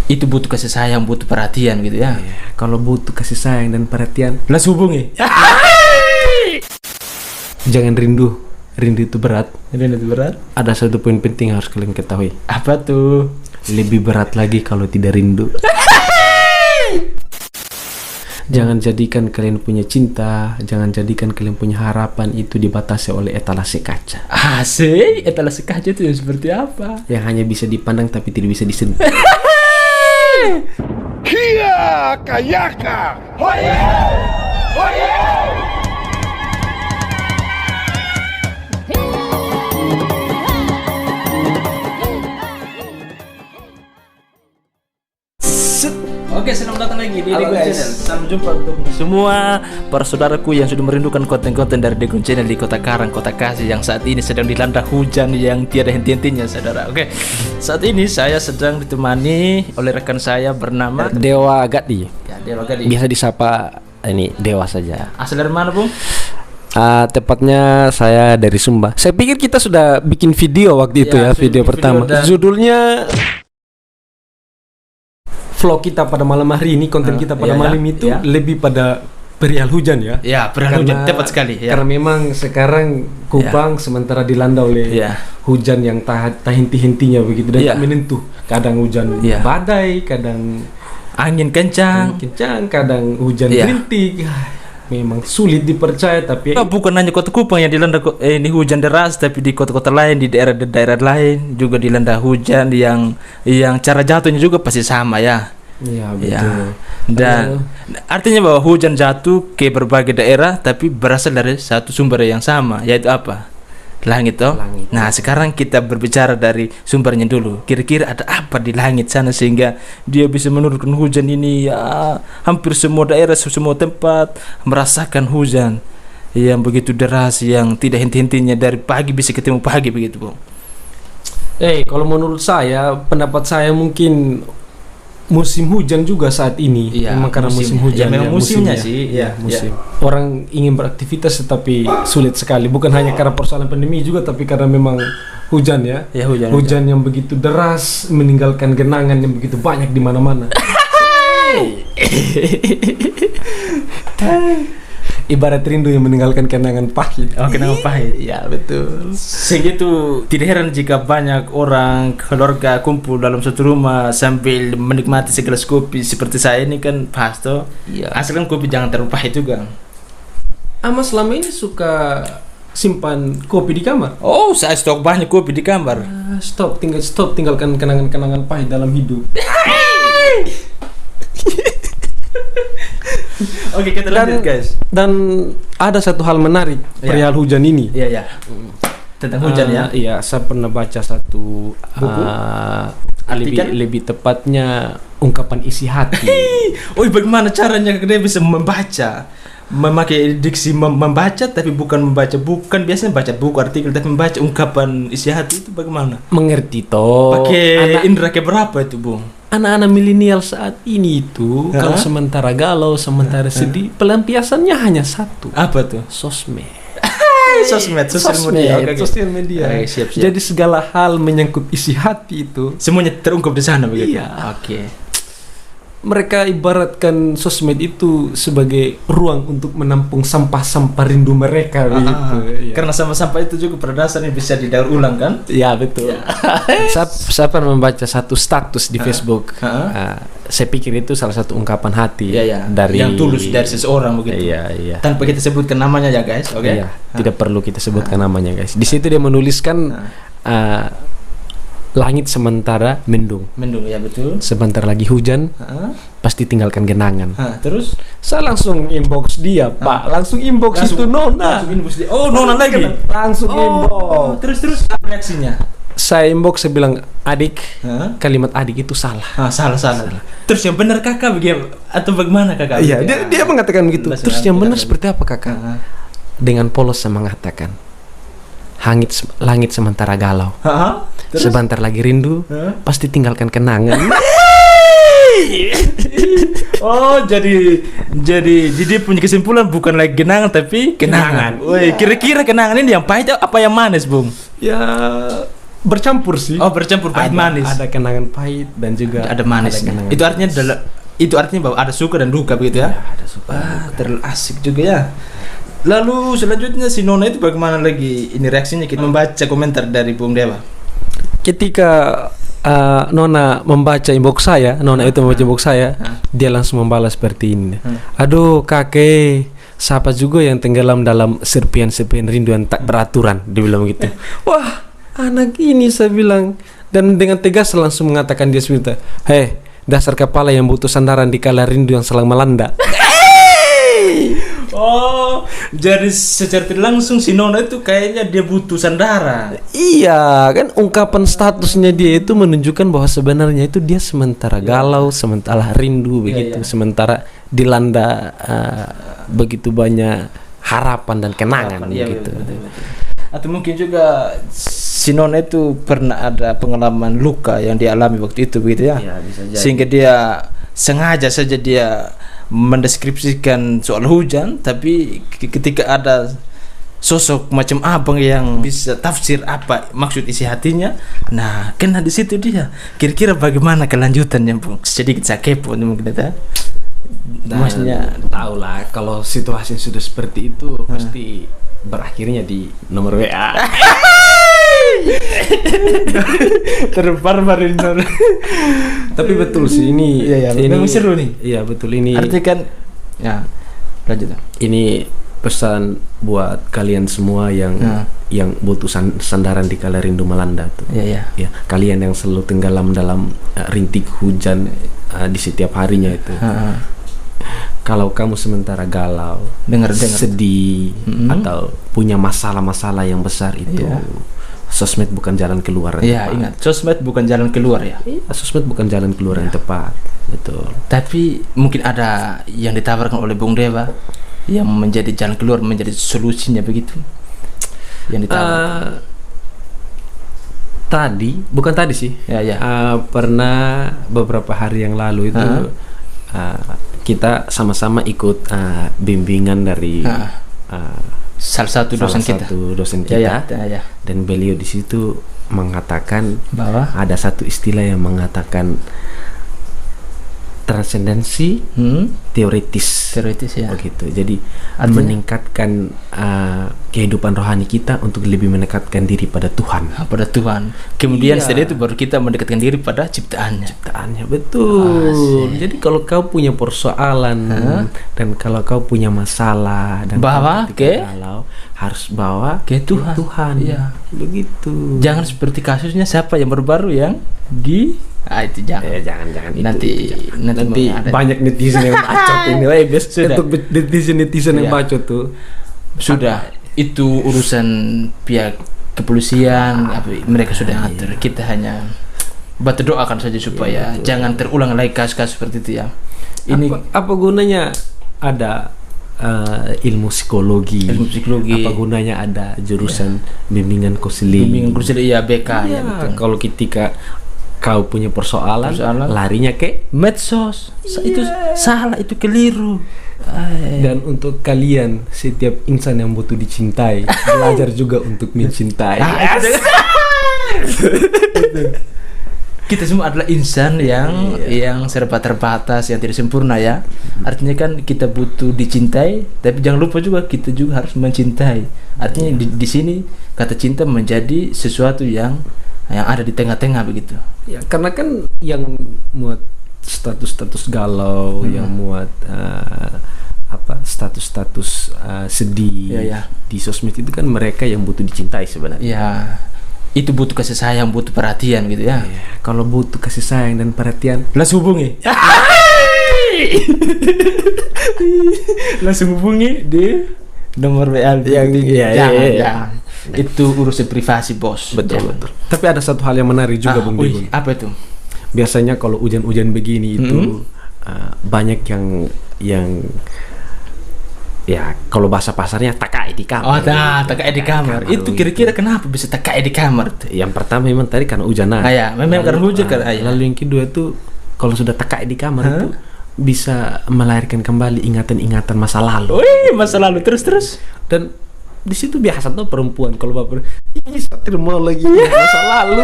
itu butuh kasih sayang, butuh perhatian gitu ya. Kalau butuh kasih sayang dan perhatian, Langsung hubungi. jangan rindu. Rindu itu berat. Ini itu berat. Ada satu poin penting yang harus kalian ketahui. Apa tuh? Lebih berat lagi kalau tidak rindu. Jangan jadikan kalian punya cinta, jangan jadikan kalian punya harapan itu dibatasi oleh etalase kaca. Asik, etalase kaca itu yang seperti apa? Yang hanya bisa dipandang tapi tidak bisa disentuh. Kia Kayaka! Hoye! Hoye! Oke, selamat datang lagi di Halo, Degon guys. Channel. Salam jumpa untuk semua para saudaraku yang sudah merindukan konten-konten dari Degon Channel di Kota Karang, Kota Kasih yang saat ini sedang dilanda hujan yang tiada henti-hentinya, saudara. Oke, saat ini saya sedang ditemani oleh rekan saya bernama Dewa Gadi. ya, Dewa Gadi. Biasa disapa ini Dewa saja. Asal dari mana, Bung? Tepatnya saya dari Sumba. Saya pikir kita sudah bikin video waktu itu Ya, ya, sudah video bikin pertama. video dan- Judulnya vlog kita pada malam hari ini, konten kita pada iya, malam iya, itu iya. lebih pada perihal hujan ya. Ya, perihal hujan tepat sekali ya. Karena memang sekarang Kupang sementara dilanda oleh Ya. hujan yang tak henti-hentinya begitu dan Ya. tak menentu. Kadang hujan Ya. badai, kadang Angin kencang. kencang, kadang hujan Ya. rintik. Memang sulit dipercaya tapi Bukan hanya Kota Kupang yang dilanda ini hujan deras, tapi di kota-kota lain, di daerah-daerah lain juga dilanda hujan yang cara jatuhnya juga pasti sama ya. ya Ya. betul. Dan artinya bahwa hujan jatuh ke berbagai daerah tapi berasal dari satu sumber yang sama, yaitu apa? Langit toh. Langit. Nah, sekarang kita berbicara dari sumbernya dulu. Kira-kira ada apa di langit sana sehingga dia bisa menurunkan hujan ini ya, hampir semua daerah, semua tempat merasakan hujan yang begitu deras yang tidak henti-hentinya dari pagi bisa ketemu pagi begitu, Bung. Kalau menurut saya, pendapat saya mungkin musim hujan juga saat ini. Iya, memang karena musim musimnya. hujan. Ya, memang musimnya musimnya. sih. Ya, Ya, musim. Orang ingin beraktivitas tetapi sulit sekali. Bukan hanya karena persoalan pandemi juga, tapi karena memang hujan ya. Ya, hujan. Hujan yang begitu deras meninggalkan genangan yang begitu banyak di mana-mana. Ibarat rindu yang meninggalkan kenangan pahit. Oh, kenapa pahit? Ya betul. Segitu tidak heran jika banyak orang keluarga kumpul dalam satu rumah sambil menikmati segelas kopi seperti saya ini kan pas toh. Iya. Asalkan kopi jangan terlalu pahit juga. Ama selama ini suka simpan kopi di kamar. Oh, saya stok banyak kopi di kamar. Stop, tinggalkan kenangan-kenangan pahit dalam hidup. Oke, kita lanjut guys. Dan ada satu hal menarik Ya. perihal hujan ini. Iya ya. Tentang hujan ya. Iya, saya pernah baca satu Buku? Artikel? lebih tepatnya ungkapan isi hati. Oh, bagaimana caranya dia bisa membaca? Memakai diksi membaca tapi bukan biasanya baca buku artikel tapi membaca ungkapan isi hati itu bagaimana? Mengerti toh? Pakai indera keberapa itu, Bung? Anak-anak milenial saat ini itu kalau sementara galau, sementara sedih, pelampiasannya hanya satu. Apa tuh? Sosmed. Sosmed, sosial media. Oke. Sosial media. Oke, siap. Jadi segala hal menyangkut isi hati itu, Semuanya terungkap di sana begitu. Iya. Oke. mereka ibaratkan sosmed itu sebagai ruang untuk menampung sampah-sampah rindu mereka begitu. Ya. Karena sampah-sampah itu juga pada dasarnya bisa didaur ulang kan? Ya betul. Saya pernah membaca satu status di Facebook. Saya pikir itu salah satu ungkapan hati dari yang tulus dari seseorang begitu. Iya. Tanpa kita sebutkan namanya ya guys. Oke. Iya, tidak perlu kita sebutkan namanya guys. Di situ dia menuliskan langit sementara mendung. Mendung ya betul. Sebentar lagi hujan, pasti tinggalkan genangan. Terus Saya langsung inbox dia, Pak. Langsung inbox itu Nona. Langsung inbox dia. Oh, Nona lagi. Langsung inbox. Terus apa reaksinya? Saya inbox, saya bilang, adik, kalimat adik itu salah. Salah. Terus yang benar kakak atau bagaimana kakak? Iya, dia mengatakan begitu. Terus yang benar seperti apa kakak? Dengan polos saya mengatakan, langit sementara galau. Terus? Sebentar lagi rindu, pasti tinggalkan kenangan. Oh, jadi dia punya kesimpulan bukan lagi genangan tapi kenangan. Woi, kira-kira kenangan ini yang pahit apa yang manis, Bung? Ya, bercampur sih. Oh, bercampur pahit manis. Ada kenangan pahit dan juga Ada manisnya. kenangan Itu artinya itu artinya bahwa ada suka dan duka begitu ya. ada suka. Terlalu asik juga ya. Lalu selanjutnya si Nona itu bagaimana lagi ini reaksinya kita membaca komentar dari Bung Dewa? Ketika Nona membaca inbox saya, Nona itu membaca inbox saya, dia langsung membalas seperti ini. Aduh kakek, siapa juga yang tenggelam dalam serpian-serpian rindu yang tak beraturan, dia bilang gitu. Wah, anak ini saya bilang, dan dengan tegas langsung mengatakan dia sebentar, hei, dasar kepala yang butuh sandaran di kala rindu yang sedang melanda. Oh, jadi secara tidak langsung si Nona itu kayaknya dia butuh sandaran. Iya, kan ungkapan statusnya dia itu menunjukkan bahwa sebenarnya itu dia sementara galau, sementara rindu begitu, sementara dilanda begitu banyak harapan dan kenangan begitu. Betul. Atau mungkin juga si Nona itu pernah ada pengalaman luka yang dialami waktu itu begitu ya. Bisa jadi. Sehingga dia sengaja saja dia mendeskripsikan soal hujan, tapi ketika ada sosok macam abang yang bisa tafsir apa maksud isi hatinya, nah kena di situ dia. Kira-kira bagaimana kelanjutannya, Bung? Sedikit saya kepo mungkin ya. Maksudnya tahu lah kalau situasi sudah seperti itu pasti berakhirnya di nomor WA. Terbarbar ini. Tapi betul sih ini. Ini memang seru nih. Iya betul ini. Artinya kan ya lanjut. Ini pesan buat kalian semua yang butuh sandaran di kala rindu melanda tuh. Iya. Ya, kalian yang selalu tenggelam dalam rintik hujan di setiap harinya itu. Kalau kamu sementara galau, dengar. sedih atau punya masalah-masalah yang besar itu, sosmed bukan jalan keluar yang tepat. Ingat, sosmed bukan jalan keluar ya. Sosmed bukan jalan keluar yang tepat, betul. Tapi mungkin ada yang ditawarkan oleh Bung Dewa yang menjadi jalan keluar, menjadi solusinya begitu. Yang ditawarkan. Bukan tadi sih. Pernah beberapa hari yang lalu itu kita sama-sama ikut bimbingan dari salah satu dosen kita. Dan beliau di situ mengatakan bahwa ada satu istilah yang mengatakan transendensi teoritis ya. Begitu. Jadi meningkatkan kehidupan rohani kita untuk lebih mendekatkan diri pada Tuhan. Pada Tuhan. Kemudian setelah itu baru kita mendekatkan diri pada ciptaannya. Betul. Jadi kalau kau punya persoalan dan kalau kau punya masalah dan bawa galau, harus bawa ke Tuhan. Iya. Begitu. Jangan seperti kasusnya siapa yang baru yang di itu jangan. Nanti banyak netizen yang bacot ini. Untuk netizen yang bacot tuh sudah itu urusan pihak kepolisian, mereka sudah atur. Kita hanya berdoakan saja supaya jangan terulang lagi kasus-kasus seperti itu ya. Ini apa gunanya ada ilmu psikologi? Apa gunanya ada jurusan bimbingan konseling? BK ya betul. Kalau ketika kau punya persoalan larinya ke medsos. Itu salah, itu keliru. Dan untuk kalian, setiap insan yang butuh dicintai, belajar juga untuk mencintai. Kita semua adalah insan yang serba terbatas, yang tidak sempurna ya. Artinya kan kita butuh dicintai, tapi jangan lupa juga kita juga harus mencintai. Artinya di sini kata cinta menjadi sesuatu yang ada di tengah-tengah begitu. Ya, karena kan yang muat status-status galau, yang muat status-status sedih di sosmed itu kan mereka yang butuh dicintai sebenarnya. Ya, itu butuh kasih sayang, butuh perhatian gitu ya. Kalau butuh kasih sayang dan perhatian, langsung hubungi. Langsung hubungi di nomor WA yang jangan. Itu urusan privasi, bos. Betul. Tapi ada satu hal yang menarik juga, Bung Digun. Apa itu? Biasanya kalau hujan-hujan begini itu banyak yang ya kalau bahasa pasarnya takai di kamar. Takai di kamar. Itu kira-kira kenapa bisa takai di kamar? Yang pertama memang tadi karena hujan. Memang karena hujan kan. Lalu yang kedua itu kalau sudah takai di kamar itu bisa melahirkan kembali ingatan-ingatan masa lalu. Masa lalu terus. Dan di situ biasa tuh perempuan kalau baper, ih satir mau lagi masa lalu.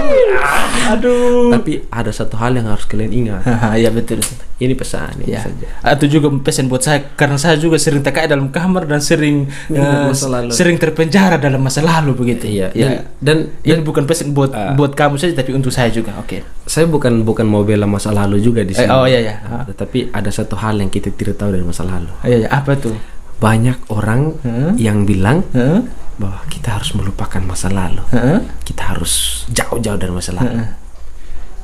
Aduh. Tapi ada satu hal yang harus kalian ingat. Ya betul. Ini pesan ini Ya. saja. Atau juga pesan buat saya karena saya juga sering TKI dalam kamar dan sering Masa lalu. sering terpenjara dalam masa lalu begitu. Iya. Ya. Dan Ini bukan pesan buat kamu saja tapi untuk saya juga. Oke. saya bukan mau bela masa lalu juga di sini. Oh iya ya. Tetapi ada satu hal yang kita tidak tahu dari masa lalu. Iya ya. Apa tuh? Banyak orang yang bilang Hah? bahwa kita harus melupakan masa lalu. Hah? Kita harus jauh-jauh dari masa lalu.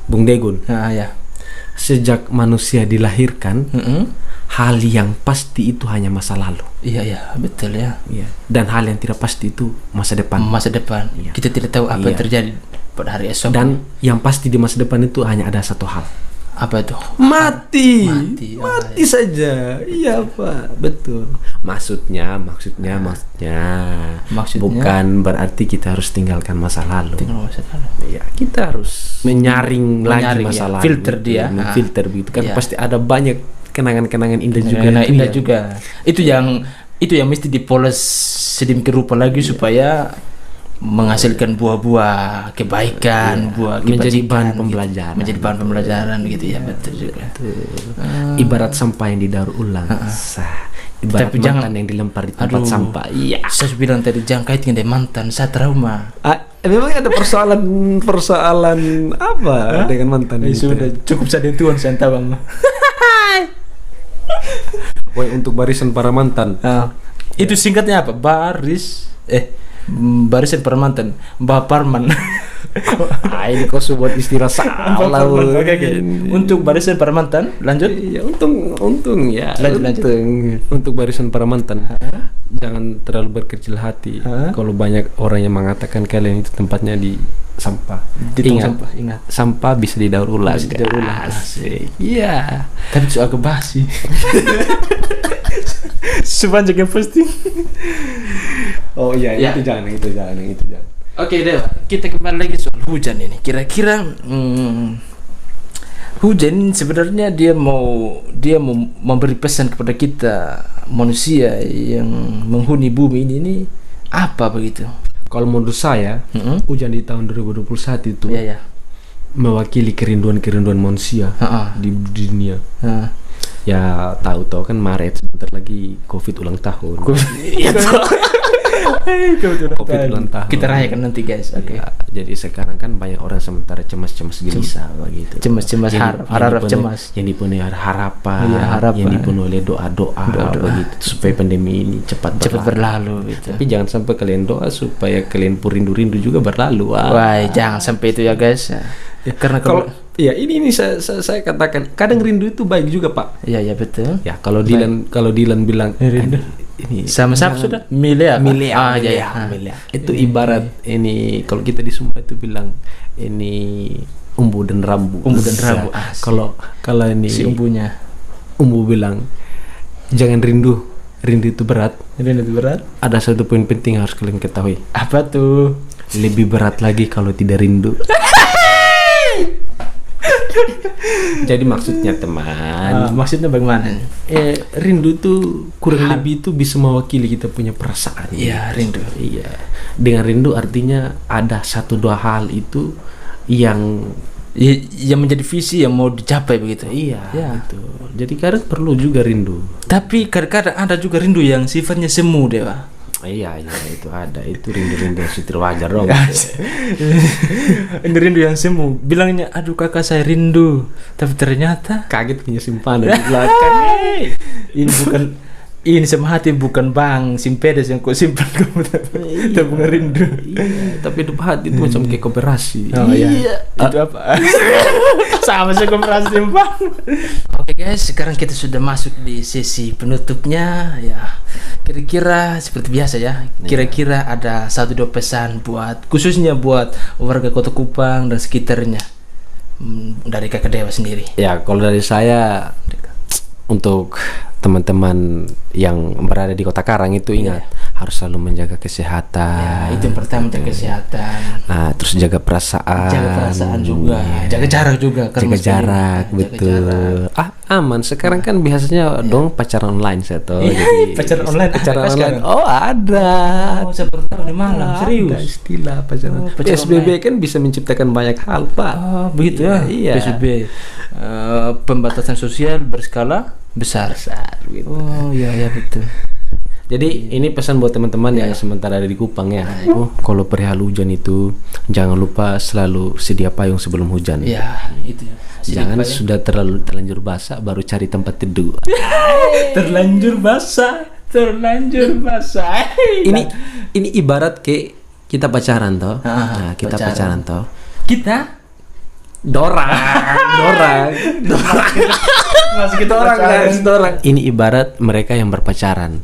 Bung Degun, Ya. sejak manusia dilahirkan, Heeh. hal yang pasti itu hanya masa lalu. Iya ya, betul ya. Iya. Dan hal yang tidak pasti itu masa depan. Masa depan. Iya. Kita tidak tahu apa yang Iya. terjadi pada hari esok. Dan yang pasti di masa depan itu hanya ada satu hal. apa itu? Mati. Mati. Mati saja. Iya, Pak. Betul. Maksudnya Maksudnya? bukan berarti kita harus tinggalkan masa lalu. Tinggal masa lalu. Iya, kita harus menyaring lagi masa ya. lalu. Filter dia. Filter begitu kan, Iya. pasti ada banyak kenangan-kenangan indah juga. Karena itu indah ya. juga. Itu yang mesti dipoles sedemikian rupa lagi supaya menghasilkan buah-buah kebaikan, buah menjadi kebajikan, bahan gitu. pembelajaran. Menjadi bahan pembelajaran gitu ya, betul juga. Ibarat sampah yang didaur ulang. Ibarat Tapi mantan jangan- yang dilempar di tempat Aduh. sampah. Iya. Saya bilang tadi jangan kaitkan dengan mantan, saya trauma. Memang ada persoalan apa dengan mantan itu? Sudah cukup saja Tuhan saya tahu. Woi, untuk barisan para mantan. Itu singkatnya apa? Barisan para mantan, Mbak Parman. Ini kau buat istilah salah. Oke. Untuk barisan para mantan, lanjut. Ya, untung ya. Lanjut. Untuk barisan para mantan, jangan terlalu berkecil hati. Kalau banyak orang yang mengatakan kalian itu tempatnya di sampah. Di tong Ingat, sampah, ingat. sampah bisa didaur ulang. Bisa didaur ulang. Asik. Iya. Tapi itu agak basi. Sepanjang yang posting. Oh iya, Ya. itu jangan. Oke deh, kita kembali lagi soal hujan ini. Kira-kira hujan sebenarnya dia mau memberi pesan kepada kita manusia yang menghuni bumi ini apa begitu? Kalau menurut saya, hujan di tahun 2021 itu Iya ya. mewakili kerinduan manusia di dunia. Ya tahu kan Maret sebentar lagi Covid ulang tahun. Covid ulang tahun. Kita rayakan nanti guys. Oke. Ya, jadi sekarang kan banyak orang sementara cemas-cemas gelisah begitu. Cemas-cemas harap cemas. Yang dipenuhi harapan, Iya, harapan. yang dipenuhi oleh doa-doa begitu supaya pandemi ini cepat berlalu gitu. Tapi jangan sampai kalian doa supaya kalian pun rindu-rindu juga berlalu. Wah, jangan sampai itu ya guys. Karena Kalau ya ini saya katakan kadang rindu itu baik juga, Pak. iya betul. Ya kalau Dilan bilang Rindu. ini Sama-sama sudah miliar. miliar. Itu ibarat ini kalau kita di Sumba itu bilang ini umbu dan rambu. Asik. Kalau ini Si umbunya. umbu bilang jangan rindu itu berat. Rindu itu berat. Ada satu poin penting yang harus kalian ketahui. Apa tuh? Lebih berat lagi kalau tidak rindu. Jadi maksudnya teman, Maksudnya bagaimana? rindu tuh kurang lebih itu bisa mewakili kita punya perasaan. Iya, rindu. Iya. Dengan rindu artinya ada satu dua hal itu yang Yang menjadi visi yang mau dicapai begitu. iya Ya. gitu. Jadi kadang perlu juga rindu. Tapi kadang-kadang ada juga rindu yang sifatnya semu, Dewa. Iya itu ada. Itu rindu-rindu yang sudah wajar dong. Ini rindu yang semu. Bilangnya, aduh kakak saya rindu. Tapi ternyata Kaget punya simpanan di belakang. ini sama hati bukan bang simpedes yang kau simpan kamu tapi bukan rindu. Iya, tapi hidup hati itu macam kayak kooperasi. Oh iya. Itu apa? Sama sih kooperasi bang. Oke guys, sekarang kita sudah masuk di sesi penutupnya ya. Kira-kira seperti biasa ya. Kira-kira ada 1-2 pesan khususnya buat warga Kota Kupang dan sekitarnya. Dari Kakak Dewa sendiri. Ya, kalau dari saya untuk teman-teman yang berada di Kota Karang itu ingat harus selalu menjaga Ya, kesehatan. itu yang pertama, jaga kesehatan, Nah, terus jaga perasaan. jaga perasaan juga, jaga jarak juga, kan Jaga mesti- jarak, jaga betul. jarak. Aman. Sekarang kan biasanya dong pacaran online saya tahu. Iya, pacaran online Pacaran ada online. sekarang? Oh, ada. Oh, saya baru tahu di malam, Ada serius. istilah pacaran. Oh, pacaran PSBB kan bisa menciptakan banyak hal, Pak. Oh, begitu ya. Iya. PSBB, pembatasan sosial berskala besar. Gitu. Oh, iya ya betul. Jadi ini pesan buat teman-teman yang sementara ada di Kupang ya. Oh, kalau perihal hujan itu jangan lupa selalu sedia payung sebelum hujan. Ya, itu ya. Jangan sudah terlanjur basah baru cari tempat teduh. terlanjur basah, terlanjur basah. Ini ibarat kayak kita pacaran toh. Ah, Nah, kita pacaran. pacaran toh. Kita Dorang. masih kita Dorang. Ini ibarat mereka yang berpacaran.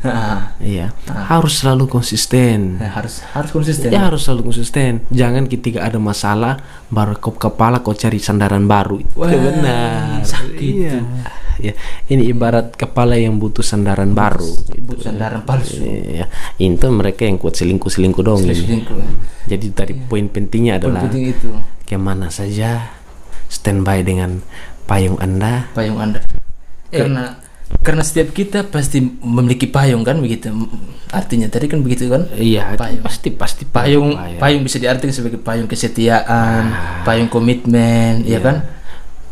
Iya. Harus selalu konsisten. harus konsisten. Ya harus selalu konsisten. Jangan ketika ada masalah baru kop kepala kau cari sandaran baru. Wah, Itu benar. sakit Iya. Ya, ini ibarat kepala yang butuh sandaran baru. Bukan sandaran palsu. Iya. Itu mereka yang kuat selingkuh dong ini. Selingkuh. Jadi tadi poin pentingnya Poin adalah penting itu kemana saja standby dengan payung Anda. payung Anda. Karena setiap kita pasti memiliki payung kan begitu. Artinya tadi kan begitu kan? Iya, Payung. pasti Payung bisa diartikan sebagai payung kesetiaan, payung komitmen, ya kan?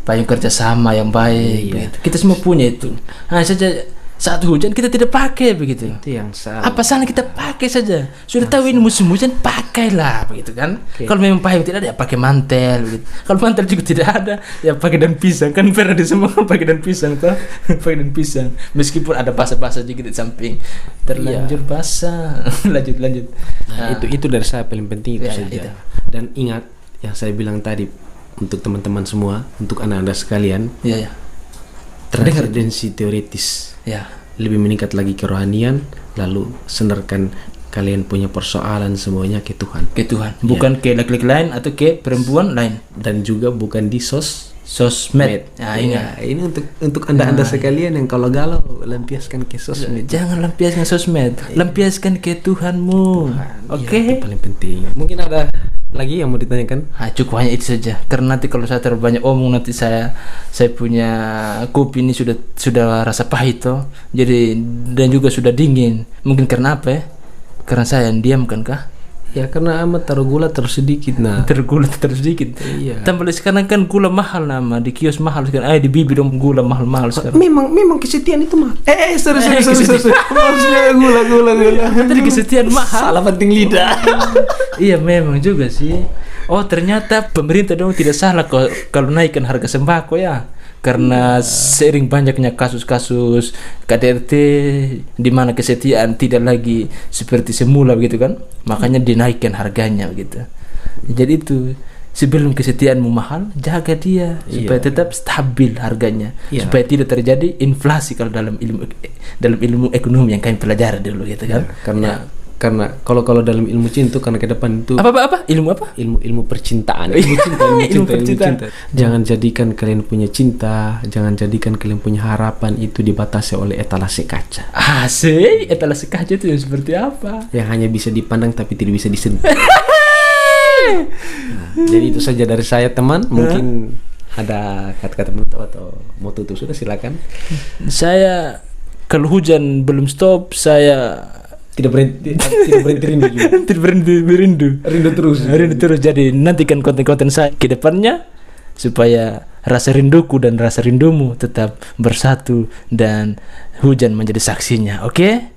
Payung kerjasama yang baik. Begitu. Kita semua punya itu. Hanya saja saat hujan kita tidak pakai begitu. Itu yang salah. Apa salah kita pakai saja? Sudah tahu ini musim hujan, pakailah begitu kan? Kalau memang payung tidak ada, ya pakai mantel begitu. Kalau mantel juga tidak ada, ya pakai daun pisang kan pernah di semua pakai daun pisang toh, pakai daun pisang. Meskipun ada basah-basah juga di samping, terlanjur basah. lanjut. Nah, itu dari saya paling penting itu Ya, saja. itu. Dan ingat yang saya bilang tadi untuk teman-teman semua, untuk anak-anak sekalian, Iya ya, transcendensi teoritis ya. lebih meningkat lagi kerohanian, lalu sandarkan kalian punya persoalan semuanya ke Tuhan Ke Tuhan, bukan ke laki-laki lain atau ke perempuan lain. dan juga bukan di Sosmed. Nah, ingat. Ya, ini untuk anda sekalian yang kalau galau lampiaskan ke sosmed. Jangan lampiaskan sosmed, lampiaskan ke Tuhanmu. Oke. Iya, itu paling penting. Mungkin ada lagi yang mau ditanyakan? Cukup hanya itu saja. Karena nanti kalau saya terlalu banyak omong nanti saya punya kopi ini sudah rasa pahit toh. Jadi dan juga sudah dingin. Mungkin karena apa ya? Karena saya yang diam kan kah? Ya karena amat taruh gula terus sedikit Tergula terus sedikit. Iya. Tambah lagi sekarang kan gula mahal nama di kios mahal sekarang. Di Bibi dong gula mahal sekarang. Memang kesetiaan itu mah. Sorry. kesetiaan. Maksudnya gula. Tadi kesetiaan mahal. Salah penting lidah. Iya memang juga sih. Oh ternyata pemerintah dong tidak salah kalau naikkan harga sembako ya. Karena seiring banyaknya kasus-kasus KDRT di mana kesetiaan tidak lagi seperti semula begitu kan, makanya dinaikkan harganya begitu. Jadi itu sebelum kesetiaanmu mahal, jaga dia supaya tetap stabil harganya, supaya tidak terjadi inflasi kalau dalam ilmu ekonomi yang kami pelajari dulu gitu kan. Karena kalau dalam ilmu cinta karena ke depan itu Apa ilmu apa? ilmu percintaan. Ilmu percintaan. Jangan jadikan kalian punya cinta, jangan jadikan kalian punya harapan itu dibatasi oleh etalase kaca. Asik, etalase kaca itu yang seperti apa? Yang hanya bisa dipandang tapi tidak bisa disentuh. Jadi itu saja dari saya teman. Mungkin ada kata-kata menutup atau mau tutup sudah silakan. Saya kalau hujan belum stop saya Tidak berhenti rindu juga. tidak berhenti rindu Rindu terus. Jadi nantikan konten-konten saya ke depannya supaya rasa rinduku dan rasa rindumu tetap bersatu dan hujan menjadi saksinya. Oke?